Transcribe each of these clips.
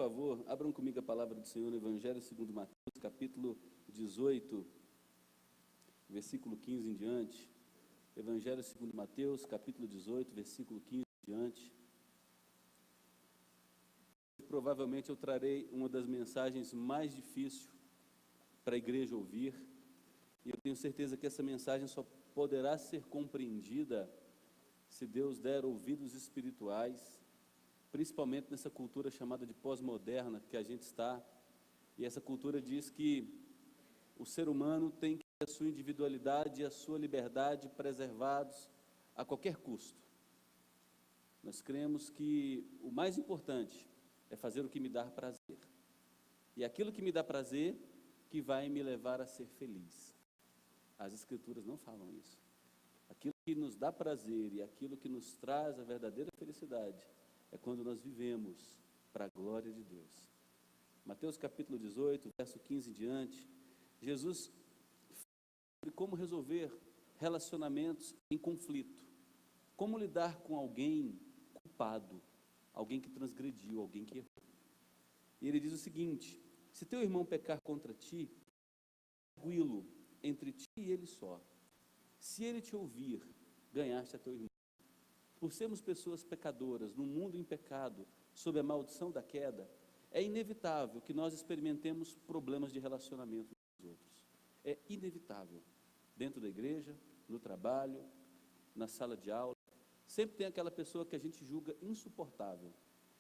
favor, abram comigo a palavra do Senhor no Evangelho segundo Mateus, capítulo 18, versículo 15 em diante. Evangelho segundo Mateus, capítulo 18, versículo 15 em diante. Provavelmente eu trarei uma das mensagens mais difíceis para a igreja ouvir, e eu tenho certeza que essa mensagem só poderá ser compreendida se Deus der ouvidos espirituais, principalmente nessa cultura chamada de pós-moderna que a gente está, e essa cultura diz que o ser humano tem que ter a sua individualidade e a sua liberdade preservados a qualquer custo. Nós cremos que o mais importante é fazer o que me dá prazer, e aquilo que me dá prazer que vai me levar a ser feliz. As Escrituras não falam isso. Aquilo que nos dá prazer e aquilo que nos traz a verdadeira felicidade é quando nós vivemos para a glória de Deus. Mateus capítulo 18, verso 15 em diante, Jesus fala sobre como resolver relacionamentos em conflito, como lidar com alguém culpado, alguém que transgrediu, alguém que errou. E ele diz o seguinte: se teu irmão pecar contra ti, arguí-lo entre ti e ele só. Se ele te ouvir, ganhaste a teu irmão. Por sermos pessoas pecadoras, num mundo em pecado, sob a maldição da queda, é inevitável que nós experimentemos problemas de relacionamento com os outros. É inevitável. Dentro da igreja, no trabalho, na sala de aula, sempre tem aquela pessoa que a gente julga insuportável.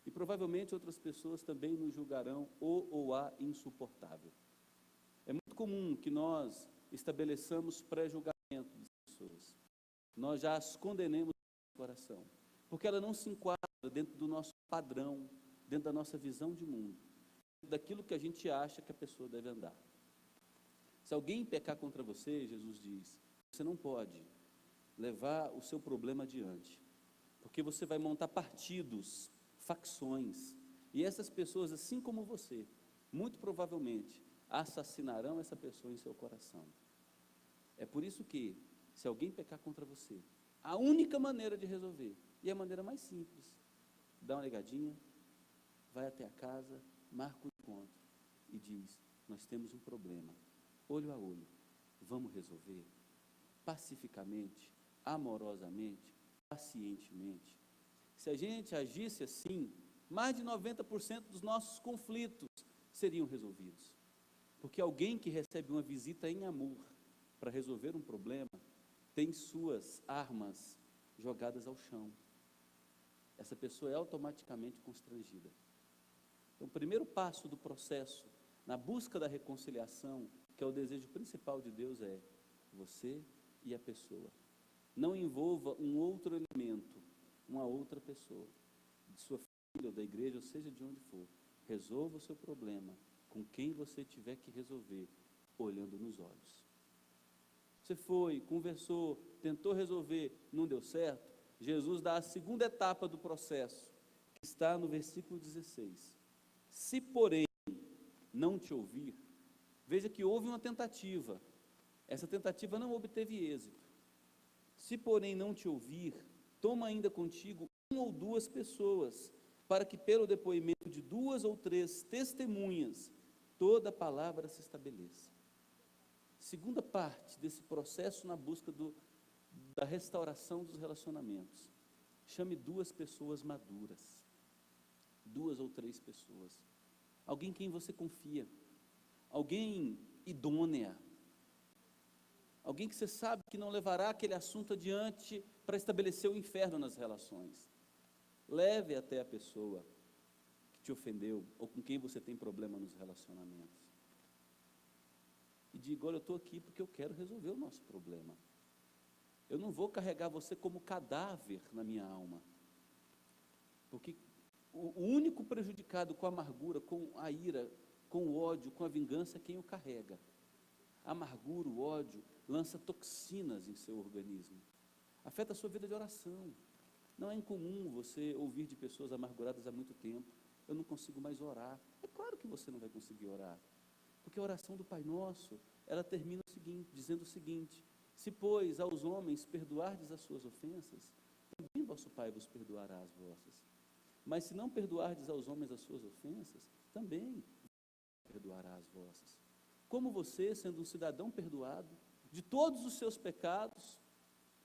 E provavelmente outras pessoas também nos julgarão ou a insuportável. É muito comum que nós estabeleçamos pré-julgamento das pessoas. Nós já as condenemos no coração, porque ela não se enquadra dentro do nosso padrão, dentro da nossa visão de mundo, daquilo que a gente acha que a pessoa deve andar. Se alguém pecar contra você, Jesus diz, você não pode levar o seu problema adiante, porque você vai montar partidos, facções, e essas pessoas, assim como você, muito provavelmente assassinarão essa pessoa em seu coração. É por isso que, se alguém pecar contra você, a única maneira de resolver, e a maneira mais simples, dá uma ligadinha, vai até a casa, marca o encontro e diz, nós temos um problema, olho a olho, vamos resolver pacificamente, amorosamente, pacientemente. Se a gente agisse assim, mais de 90% dos nossos conflitos seriam resolvidos. Porque alguém que recebe uma visita em amor para resolver um problema, tem suas armas jogadas ao chão. Essa pessoa é automaticamente constrangida. Então, o primeiro passo do processo, na busca da reconciliação, que é o desejo principal de Deus, é você e a pessoa. Não envolva um outro elemento, uma outra pessoa, de sua família ou da igreja, ou seja de onde for. Resolva o seu problema com quem você tiver que resolver, olhando nos olhos. Você foi, conversou, tentou resolver, não deu certo, Jesus dá a segunda etapa do processo, que está no versículo 16. Se, porém, não te ouvir, veja que houve uma tentativa, essa tentativa não obteve êxito. Se, porém, não te ouvir, toma ainda contigo uma ou duas pessoas, para que pelo depoimento de 2 ou 3 testemunhas, toda a palavra se estabeleça. Segunda parte desse processo na busca da restauração dos relacionamentos. Chame 2 pessoas maduras, 2 ou 3 pessoas. Alguém em quem você confia, alguém idônea, alguém que você sabe que não levará aquele assunto adiante para estabelecer o inferno nas relações. Leve até a pessoa que te ofendeu ou com quem você tem problema nos relacionamentos. E diga, olha, eu estou aqui porque eu quero resolver o nosso problema. Eu não vou carregar você como cadáver na minha alma. Porque o único prejudicado com a amargura, com a ira, com o ódio, com a vingança é quem o carrega. A amargura, o ódio, lança toxinas em seu organismo. Afeta a sua vida de oração. Não é incomum você ouvir de pessoas amarguradas há muito tempo, eu não consigo mais orar. É claro que você não vai conseguir orar, porque a oração do Pai Nosso, ela termina dizendo o seguinte, se, pois, aos homens perdoardes as suas ofensas, também vosso Pai vos perdoará as vossas. Mas se não perdoardes aos homens as suas ofensas, também perdoará as vossas. Como você, sendo um cidadão perdoado de todos os seus pecados,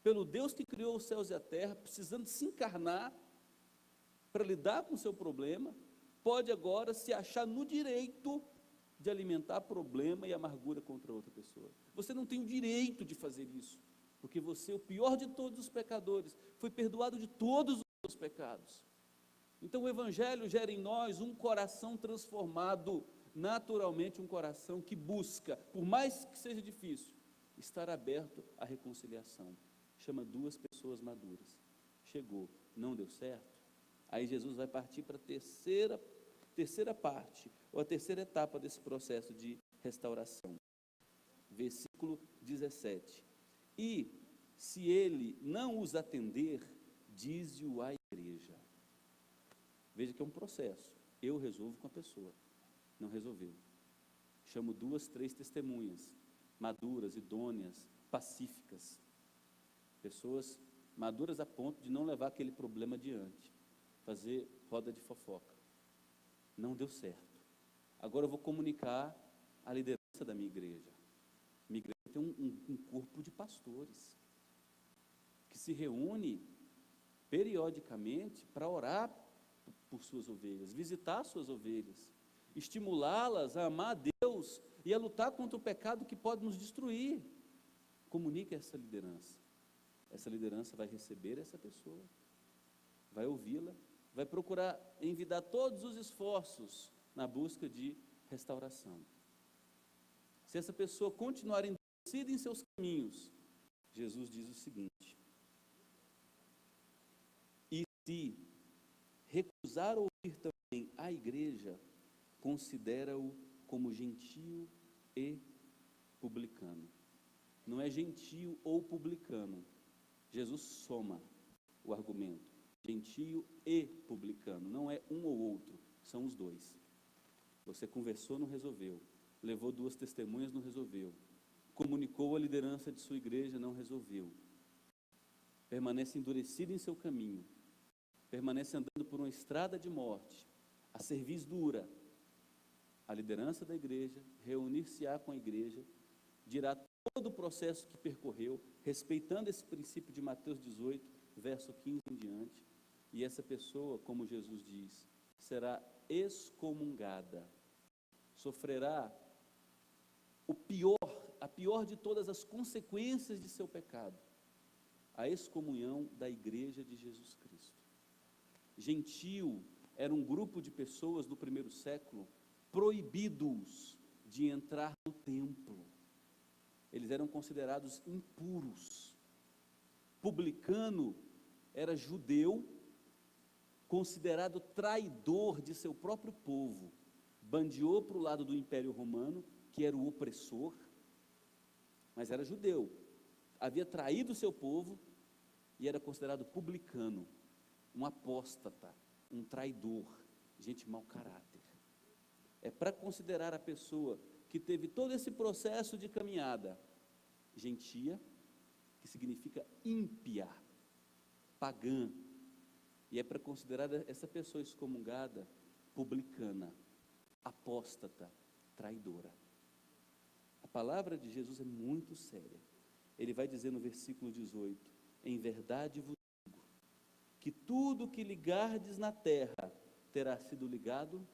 pelo Deus que criou os céus e a terra, precisando se encarnar para lidar com o seu problema, pode agora se achar no direito de alimentar problema e amargura contra outra pessoa. Você não tem o direito de fazer isso, porque você, o pior de todos os pecadores, foi perdoado de todos os seus pecados. Então o Evangelho gera em nós um coração transformado, naturalmente um coração que busca, por mais que seja difícil, estar aberto à reconciliação. Chama duas pessoas maduras. Chegou, não deu certo? Aí Jesus vai partir para a terceira parte, ou a terceira etapa desse processo de restauração. Versículo 17. E, se ele não os atender, dize-o à igreja. Veja que é um processo. Eu resolvo com a pessoa. Não resolveu. Chamo 2, 3 testemunhas, maduras, idôneas, pacíficas. Pessoas maduras a ponto de não levar aquele problema adiante. Fazer roda de fofoca. Não deu certo. Agora eu vou comunicar a liderança da minha igreja. Minha igreja tem um corpo de pastores que se reúne periodicamente para orar por suas ovelhas, visitar suas ovelhas, estimulá-las a amar a Deus e a lutar contra o pecado que pode nos destruir. Comunique essa liderança. Essa liderança vai receber essa pessoa, vai ouvi-la, vai procurar envidar todos os esforços na busca de restauração. Se essa pessoa continuar endurecida em seus caminhos, Jesus diz o seguinte: e se recusar ouvir também a igreja, considera-o como gentio e publicano. Não é gentio ou publicano. Jesus soma o argumento. Gentio e publicano. Não é um ou outro, são os dois. Você conversou, não resolveu. Levou 2 testemunhas, não resolveu. Comunicou a liderança de sua igreja, não resolveu. Permanece endurecido em seu caminho. Permanece andando por uma estrada de morte. A cerviz dura. A liderança da igreja, reunir-se-á com a igreja, dirá todo o processo que percorreu, respeitando esse princípio de Mateus 18, verso 15 em diante, e essa pessoa, como Jesus diz, será excomungada, sofrerá a pior de todas as consequências de seu pecado, a excomunhão da igreja de Jesus Cristo. Gentio era um grupo de pessoas do primeiro século proibidos de entrar no templo. Eles eram considerados impuros. Publicano era judeu, considerado traidor de seu próprio povo, bandeou para o lado do Império Romano, que era o opressor, mas era judeu, havia traído seu povo e era considerado publicano, um apóstata, um traidor, gente mau caráter. É para considerar a pessoa que teve todo esse processo de caminhada, gentia, que significa ímpia, pagã, e é para considerar essa pessoa excomungada, publicana, apóstata, traidora. A palavra de Jesus é muito séria. Ele vai dizer no versículo 18, em verdade vos digo, que tudo que ligardes na terra, terá sido ligado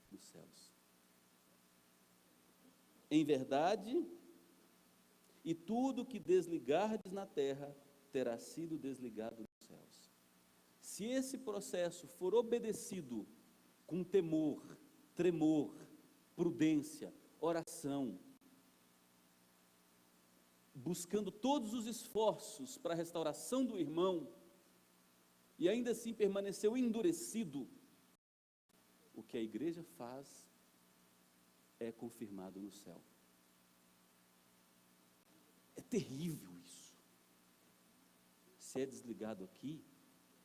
nos céus. Em verdade, e tudo que desligardes na terra, terá sido desligado nos céus. Se esse processo for obedecido com temor, tremor, prudência, oração, buscando todos os esforços para a restauração do irmão, e ainda assim permaneceu endurecido, o que a igreja faz é confirmado no céu. É terrível isso. Se é desligado aqui,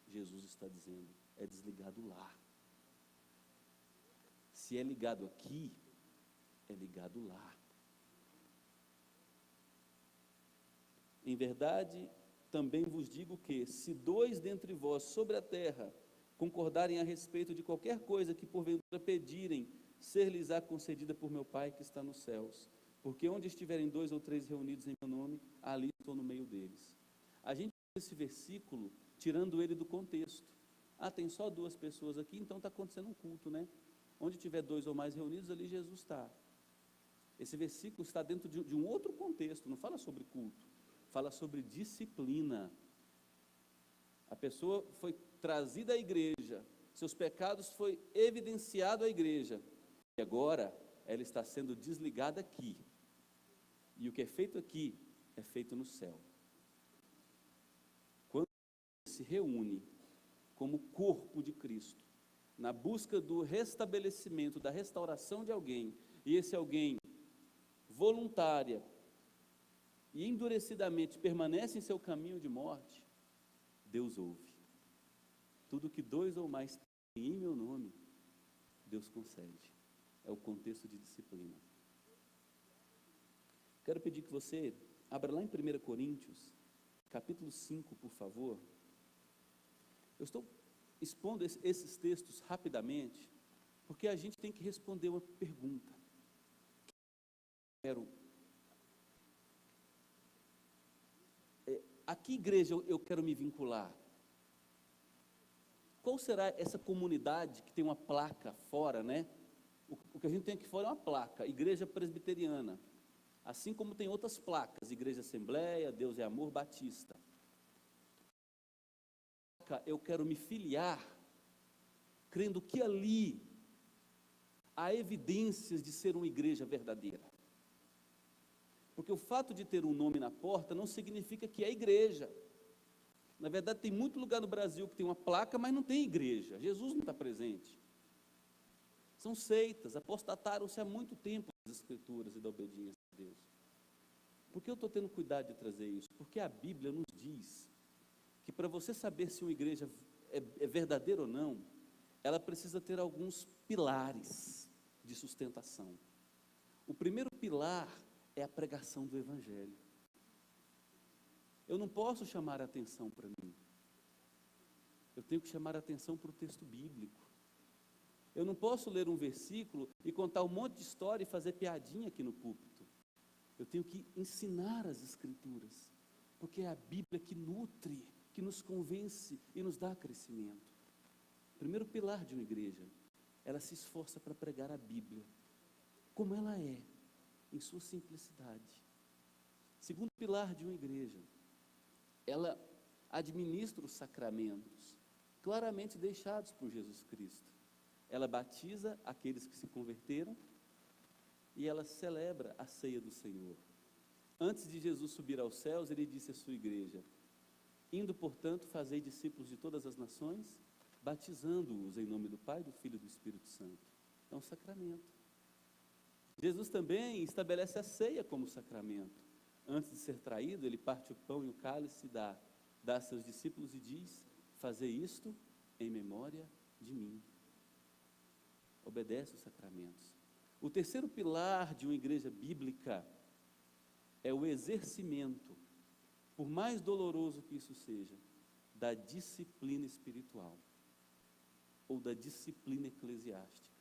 Jesus está dizendo, é desligado lá. Se é ligado aqui, é ligado lá. Em verdade, também vos digo que, se 2 dentre vós sobre a terra concordarem a respeito de qualquer coisa que porventura pedirem, ser-lhes-á concedida por meu Pai que está nos céus. Porque onde estiverem 2 ou 3 reunidos em meu nome, ali estou no meio deles. A gente usa esse versículo tirando ele do contexto. Ah, tem só 2 pessoas aqui, então está acontecendo um culto, né? Onde tiver 2 ou mais reunidos, ali Jesus está. Esse versículo está dentro de um outro contexto, não fala sobre culto, fala sobre disciplina. A pessoa foi trazida à igreja, seus pecados foi evidenciado à igreja, e agora ela está sendo desligada aqui, e o que é feito aqui é feito no céu. Quando se reúne como corpo de Cristo, na busca do restabelecimento, da restauração de alguém, e esse alguém voluntária e endurecidamente permanece em seu caminho de morte, Deus ouve. Tudo que 2 ou mais têm em meu nome, Deus concede. É o contexto de disciplina. Quero pedir que você abra lá em 1 Coríntios, capítulo 5, por favor. Eu estou expondo esses textos rapidamente, porque a gente tem que responder uma pergunta. A que igreja eu quero me vincular? Qual será essa comunidade que tem uma placa fora, né? O que a gente tem aqui fora é uma placa, Igreja Presbiteriana. Assim como tem outras placas, Igreja Assembleia, Deus é Amor, Batista. Eu quero me filiar, crendo que ali há evidências de ser uma igreja verdadeira. Porque o fato de ter um nome na porta não significa que é igreja. Na verdade, tem muito lugar no Brasil que tem uma placa, mas não tem igreja. Jesus não está presente. São seitas, apostataram-se há muito tempo das Escrituras e da obediência a Deus. Por que eu estou tendo cuidado de trazer isso? Porque a Bíblia nos diz que para você saber se uma igreja é verdadeira ou não, ela precisa ter alguns pilares de sustentação. O primeiro pilar é a pregação do Evangelho. Eu não posso chamar a atenção para mim. Eu tenho que chamar a atenção para o texto bíblico. Eu não posso ler um versículo e contar um monte de história e fazer piadinha aqui no púlpito. Eu tenho que ensinar as Escrituras, porque é a Bíblia que nutre, que nos convence e nos dá crescimento. Primeiro pilar de uma igreja, ela se esforça para pregar a Bíblia, como ela é, em sua simplicidade. Segundo pilar de uma igreja, ela administra os sacramentos, claramente deixados por Jesus Cristo. Ela batiza aqueles que se converteram e ela celebra a ceia do Senhor. Antes de Jesus subir aos céus, ele disse à sua igreja: indo, portanto, fazei discípulos de todas as nações, batizando-os em nome do Pai, do Filho e do Espírito Santo. É um sacramento. Jesus também estabelece a ceia como sacramento. Antes de ser traído, ele parte o pão e o cálice e dá a seus discípulos e diz: fazei isto em memória de mim. Obedece os sacramentos. O terceiro pilar de uma igreja bíblica é o exercimento, por mais doloroso que isso seja, da disciplina espiritual ou da disciplina eclesiástica.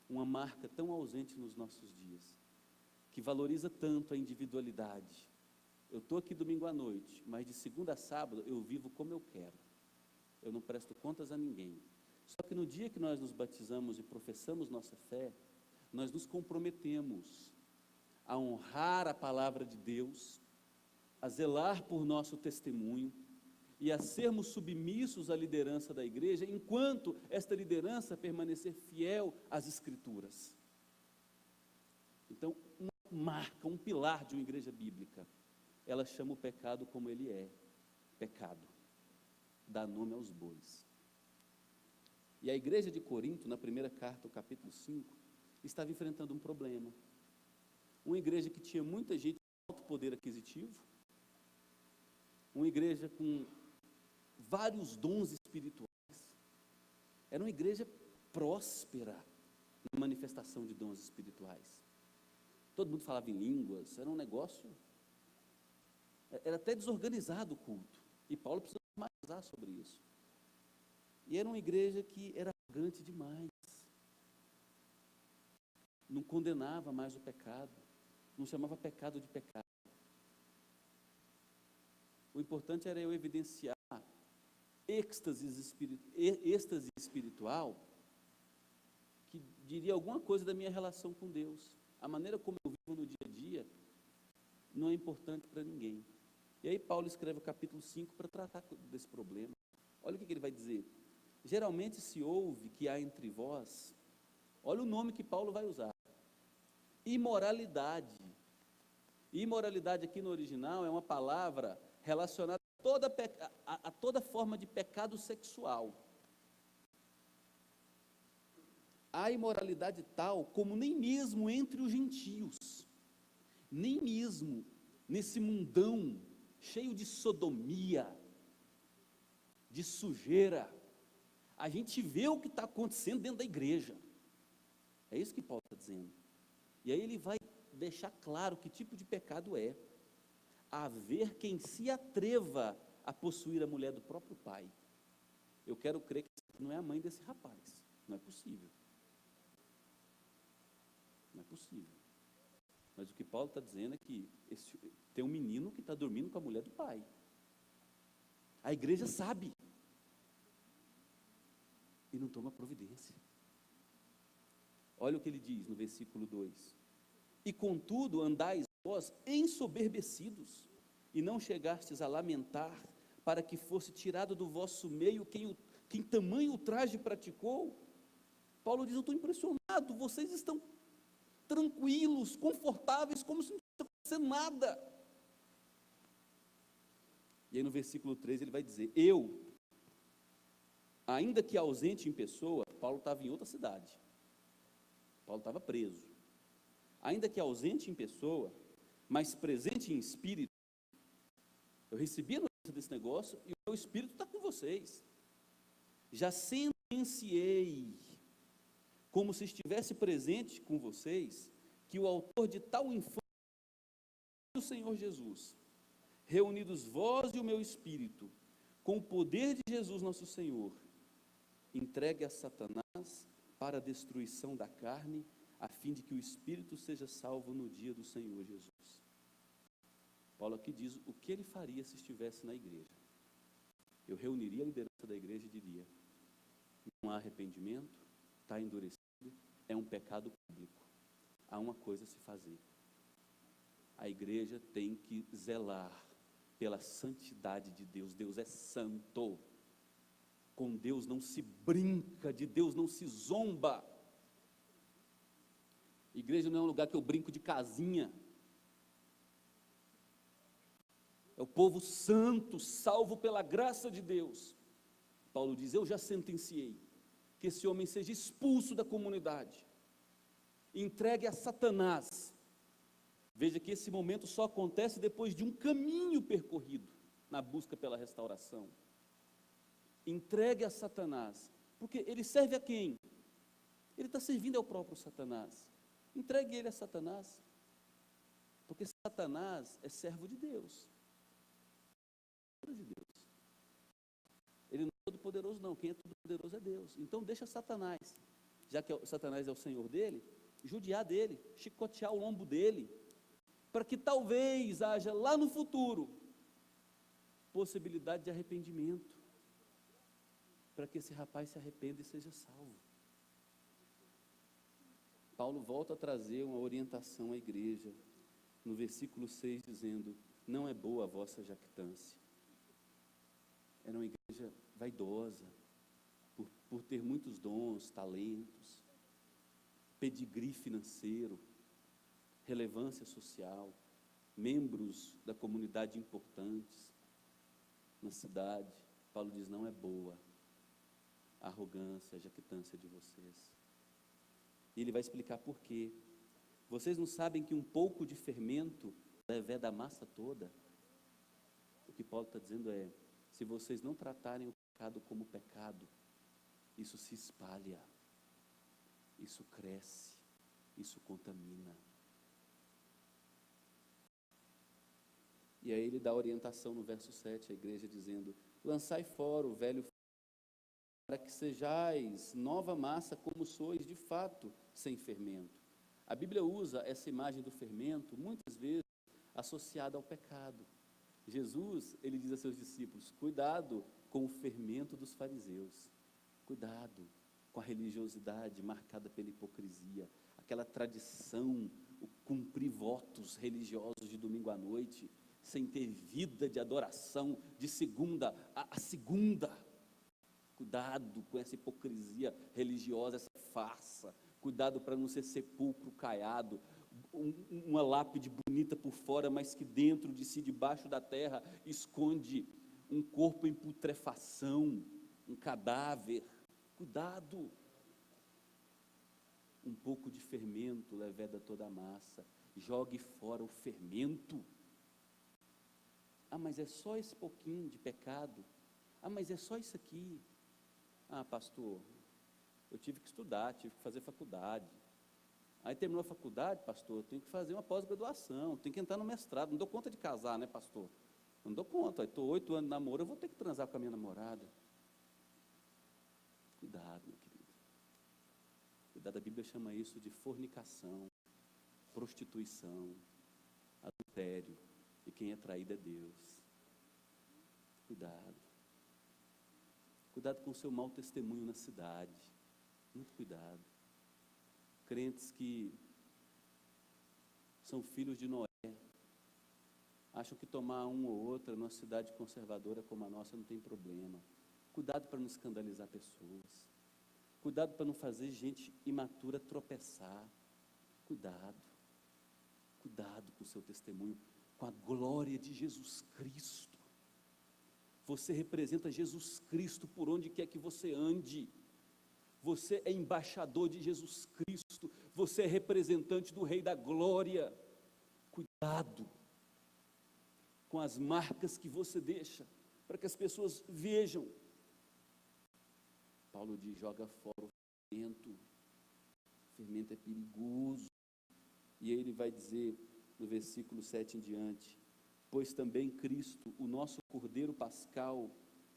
Uma marca tão ausente nos nossos dias, que valoriza tanto a individualidade. Eu estou aqui domingo à noite, mas de segunda a sábado eu vivo como eu quero. Eu não presto contas a ninguém. Só que no dia que nós nos batizamos e professamos nossa fé, nós nos comprometemos a honrar a palavra de Deus, a zelar por nosso testemunho e a sermos submissos à liderança da igreja, enquanto esta liderança permanecer fiel às Escrituras. Então, uma marca, um pilar de uma igreja bíblica, ela chama o pecado como ele é, pecado, dá nome aos bois. E a igreja de Corinto, na primeira carta, o capítulo 5, estava enfrentando um problema. Uma igreja que tinha muita gente com alto poder aquisitivo, uma igreja com vários dons espirituais, era uma igreja próspera na manifestação de dons espirituais. Todo mundo falava em línguas, era um negócio, era até desorganizado o culto, e Paulo precisa matizar sobre isso. E era uma igreja que era arrogante demais. Não condenava mais o pecado. Não chamava pecado de pecado. O importante era eu evidenciar êxtase espiritual, que diria alguma coisa da minha relação com Deus. A maneira como eu vivo no dia a dia não é importante para ninguém. E aí Paulo escreve o capítulo 5 para tratar desse problema. Olha o que ele vai dizer. Geralmente se ouve que há entre vós, olha o nome que Paulo vai usar, imoralidade. Imoralidade aqui no original é uma palavra relacionada a toda forma de pecado sexual. Há imoralidade tal como nem mesmo entre os gentios, nem mesmo nesse mundão cheio de sodomia, de sujeira, a gente vê o que está acontecendo dentro da igreja. É isso que Paulo está dizendo. E aí ele vai deixar claro que tipo de pecado é. Haver quem se atreva a possuir a mulher do próprio pai. Eu quero crer que não é a mãe desse rapaz. Não é possível. Não é possível. Mas o que Paulo está dizendo é que tem um menino que está dormindo com a mulher do pai. A igreja sabe. E não toma providência. Olha o que ele diz no versículo 2. E contudo andais vós ensoberbecidos, e não chegastes a lamentar, para que fosse tirado do vosso meio quem tamanho ultraje praticou. Paulo diz, eu estou impressionado, vocês estão tranquilos, confortáveis, como se não estivesse acontecendo nada. E aí no versículo 3 ele vai dizer, eu, ainda que ausente em pessoa, Paulo estava em outra cidade, Paulo estava preso, ainda que ausente em pessoa, mas presente em espírito, eu recebi a notícia desse negócio e o meu espírito está com vocês. Já sentenciei, como se estivesse presente com vocês, que o autor de tal infâmia é o Senhor Jesus, reunidos vós e o meu espírito, com o poder de Jesus nosso Senhor, entregue a Satanás para a destruição da carne, a fim de que o espírito seja salvo no dia do Senhor Jesus. Paulo aqui diz o que ele faria se estivesse na igreja. Eu reuniria a liderança da igreja e diria, não há arrependimento, está endurecido, é um pecado público, há uma coisa a se fazer. A igreja tem que zelar pela santidade de Deus. Deus é santo. Com Deus não se brinca, de Deus não se zomba. Igreja não é um lugar que eu brinco de casinha. É o povo santo, salvo pela graça de Deus. Paulo diz, eu já sentenciei que esse homem seja expulso da comunidade, entregue a Satanás. Veja que esse momento só acontece depois de um caminho percorrido na busca pela restauração. Entregue a Satanás, porque ele serve a quem? Ele está servindo ao próprio Satanás. Entregue ele a Satanás, porque Satanás é servo de Deus. Ele não é todo poderoso não, quem é todo poderoso é Deus. Então deixa Satanás, já que Satanás é o senhor dele, judiar dele, chicotear o lombo dele, para que talvez haja lá no futuro possibilidade de arrependimento, para que esse rapaz se arrependa e seja salvo. Paulo volta a trazer uma orientação à igreja, no versículo 6, dizendo, não é boa a vossa jactância. Era uma igreja vaidosa, por ter muitos dons, talentos, pedigree financeiro, relevância social, membros da comunidade importantes na cidade. Paulo diz, não é boa a arrogância, a jactância de vocês. E ele vai explicar por quê. Vocês não sabem que um pouco de fermento levé da massa toda? O que Paulo está dizendo é, se vocês não tratarem o pecado como pecado, isso se espalha, isso cresce, isso contamina. E aí ele dá a orientação no verso 7, a igreja dizendo, lançai fora o velho para que sejais nova massa, como sois de fato, sem fermento. A Bíblia usa essa imagem do fermento, muitas vezes, associada ao pecado. Jesus, ele diz a seus discípulos, cuidado com o fermento dos fariseus, cuidado com a religiosidade marcada pela hipocrisia, aquela tradição, o cumprir votos religiosos de domingo à noite, sem ter vida de adoração de segunda a segunda. Cuidado com essa hipocrisia religiosa, essa farsa. Cuidado para não ser sepulcro caiado, uma lápide bonita por fora, mas que dentro de si, debaixo da terra, esconde um corpo em putrefação, um cadáver. Cuidado. Um pouco de fermento leveda toda a massa. Jogue fora o fermento. Ah, mas é só esse pouquinho de pecado. Ah, mas é só isso aqui. Ah, pastor, eu tive que estudar, tive que fazer faculdade. Aí terminou a faculdade, pastor, eu tenho que fazer uma pós-graduação, tenho que entrar no mestrado. Não dou conta de casar, né, pastor? Não dou conta. Estou 8 anos de namoro, eu vou ter que transar com a minha namorada. Cuidado, meu querido. Cuidado, a Bíblia chama isso de fornicação, prostituição, adultério. E quem é traído é Deus. Cuidado. Cuidado com o seu mau testemunho na cidade. Muito cuidado. Crentes que são filhos de Noé, acham que tomar um ou outra numa cidade conservadora como a nossa não tem problema. Cuidado para não escandalizar pessoas. Cuidado para não fazer gente imatura tropeçar. Cuidado. Cuidado com o seu testemunho, com a glória de Jesus Cristo. Você representa Jesus Cristo por onde quer que você ande. Você é embaixador de Jesus Cristo. Você é representante do Rei da Glória. Cuidado com as marcas que você deixa, para que as pessoas vejam. Paulo diz, joga fora o fermento. O fermento é perigoso. E aí ele vai dizer, no versículo 7 em diante, pois também Cristo, o nosso Cordeiro Pascal,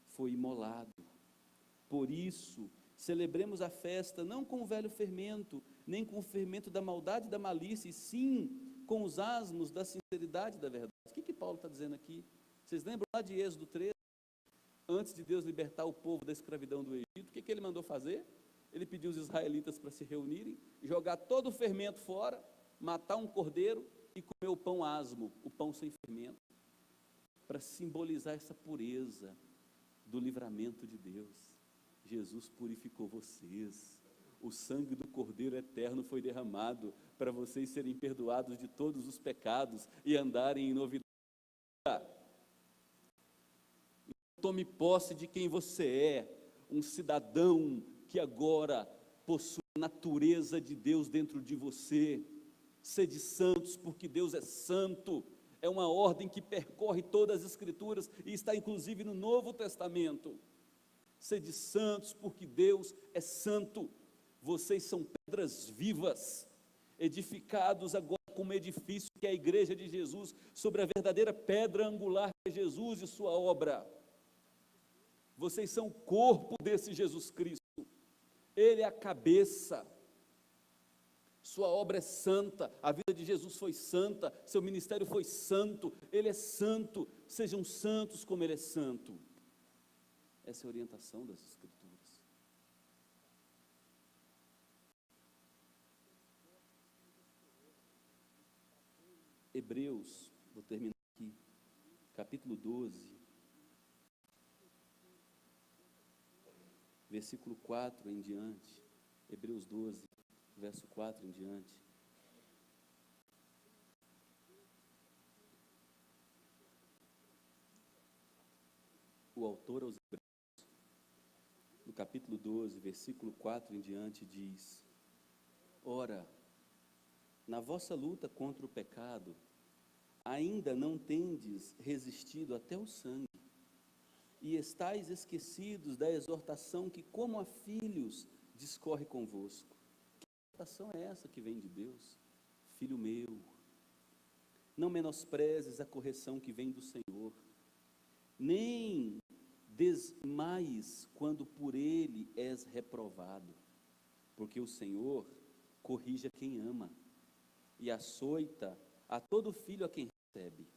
foi imolado. Por isso, celebremos a festa não com o velho fermento, nem com o fermento da maldade e da malícia, e sim com os asmos da sinceridade e da verdade. O que Paulo está dizendo aqui? Vocês lembram lá de Êxodo 13? Antes de Deus libertar o povo da escravidão do Egito, o que ele mandou fazer? Ele pediu os israelitas para se reunirem, jogar todo o fermento fora, matar um cordeiro e comer o pão asmo, o pão sem fermento, para simbolizar essa pureza do livramento de Deus. Jesus purificou vocês. O sangue do Cordeiro Eterno foi derramado para vocês serem perdoados de todos os pecados e andarem em novidade. Tome posse de quem você é, um cidadão que agora possui a natureza de Deus dentro de você. Sede santos, porque Deus é santo. É uma ordem que percorre todas as Escrituras e está inclusive no Novo Testamento. Sede santos, porque Deus é santo. Vocês são pedras vivas, edificados agora como edifício que é a igreja de Jesus, sobre a verdadeira pedra angular que é Jesus e sua obra. Vocês são o corpo desse Jesus Cristo. Ele é a cabeça. Sua obra é santa, a vida de Jesus foi santa, seu ministério foi santo, ele é santo, sejam santos como ele é santo. Essa é a orientação das Escrituras. Hebreus, vou terminar aqui, capítulo 12, versículo 4 em diante, Hebreus 12, verso 4 em diante. O autor aos Hebreus, no capítulo 12, versículo 4 em diante, diz: ora, na vossa luta contra o pecado, ainda não tendes resistido até o sangue, e estáis esquecidos da exortação que, como a filhos, discorre convosco. Que exortação é essa que vem de Deus? Filho meu, não menosprezes a correção que vem do Senhor, nem desmaies quando por ele és reprovado, porque o Senhor corrige a quem ama e açoita a todo filho a quem recebe.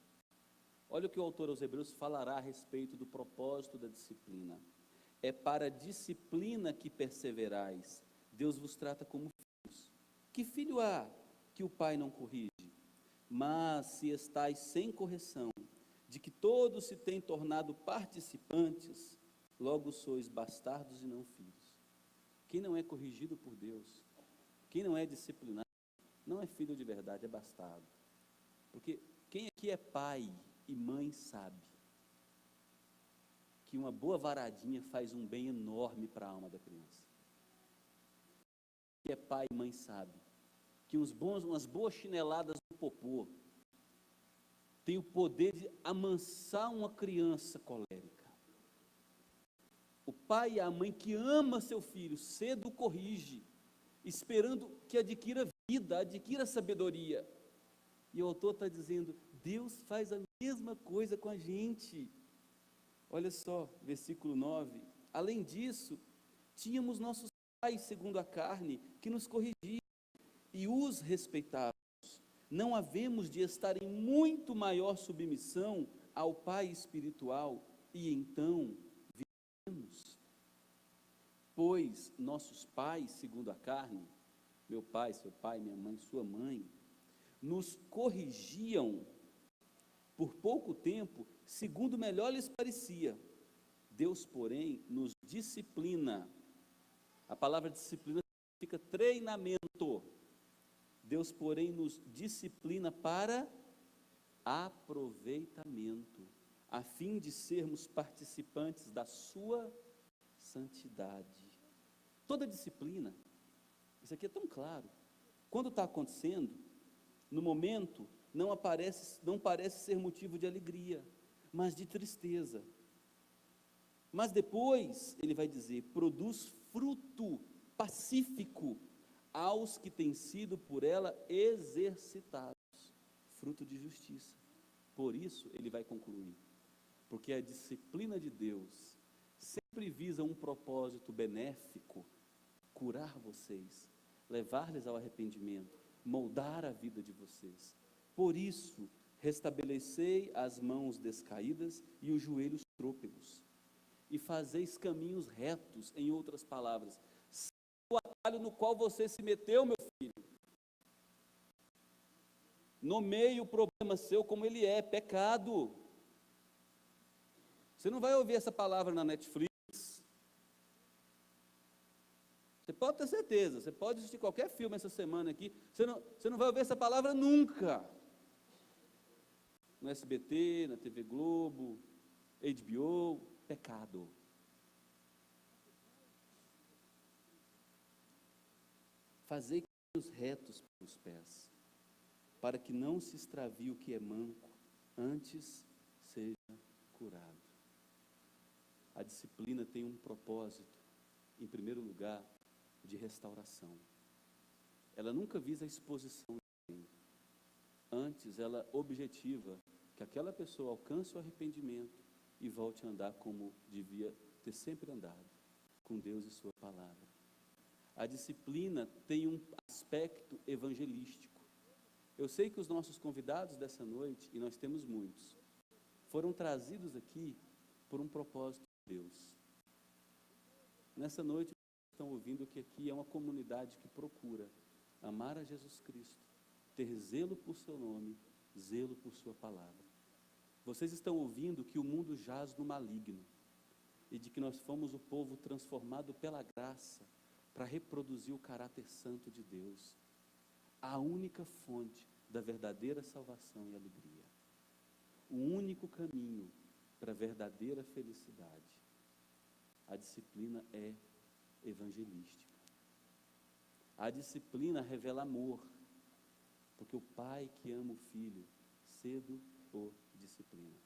Olha o que o autor aos Hebreus falará a respeito do propósito da disciplina. É para a disciplina que perseverais. Deus vos trata como filhos. Que filho há que o pai não corrige? Mas se estáis sem correção, de que todos se têm tornado participantes, logo sois bastardos e não filhos. Quem não é corrigido por Deus, quem não é disciplinado, não é filho de verdade, é bastardo. Porque quem aqui é pai e mãe sabe que uma boa varadinha faz um bem enorme para a alma da criança. Quem é pai e mãe sabe que umas boas chineladas no popô tem o poder de amansar uma criança colérica. O pai e a mãe que ama seu filho, cedo o corrige, esperando que adquira vida, adquira sabedoria. E o autor está dizendo, Deus faz a mesma coisa com a gente. Olha só, versículo 9. Além disso, tínhamos nossos pais, segundo a carne, que nos corrigiam e os respeitávamos. Não havemos de estar em muito maior submissão ao Pai espiritual e então vivemos. Pois nossos pais, segundo a carne, meu pai, seu pai, minha mãe, sua mãe, nos corrigiam por pouco tempo, segundo melhor lhes parecia. Deus, porém, nos disciplina. A palavra disciplina significa treinamento. Deus, porém, nos disciplina para aproveitamento, a fim de sermos participantes da sua santidade. Toda disciplina, isso aqui é tão claro, quando está acontecendo, no momento, não parece ser motivo de alegria, mas de tristeza. Mas depois, ele vai dizer, produz fruto pacífico aos que têm sido por ela exercitados, fruto de justiça. Por isso, ele vai concluir, porque a disciplina de Deus sempre visa um propósito benéfico, curar vocês, levar-lhes ao arrependimento, moldar a vida de vocês. Por isso, restabelecei as mãos descaídas e os joelhos trôpegos, e fazeis caminhos retos, em outras palavras, o atalho no qual você se meteu, meu filho. Nomeie o problema seu como ele é, pecado. Você não vai ouvir essa palavra na Netflix. Você pode ter certeza, você pode assistir qualquer filme essa semana aqui, você não vai ouvir essa palavra nunca. No SBT, na TV Globo, HBO, pecado. Fazei caminhos retos pelos pés, para que não se extravie o que é manco, antes seja curado. A disciplina tem um propósito, em primeiro lugar, de restauração. Ela nunca visa a exposição de ninguém. Antes, ela objetiva que aquela pessoa alcance o arrependimento e volte a andar como devia ter sempre andado, com Deus e sua palavra. A disciplina tem um aspecto evangelístico. Eu sei que os nossos convidados dessa noite, e nós temos muitos, foram trazidos aqui por um propósito de Deus. Nessa noite, vocês estão ouvindo que aqui é uma comunidade que procura amar a Jesus Cristo, ter zelo por seu nome, zelo por sua palavra. Vocês estão ouvindo que o mundo jaz no maligno e de que nós fomos o povo transformado pela graça para reproduzir o caráter santo de Deus, a única fonte da verdadeira salvação e alegria, o único caminho para a verdadeira felicidade. A disciplina é evangelística. A disciplina revela amor, porque o pai que ama o filho, cedo o disciplina.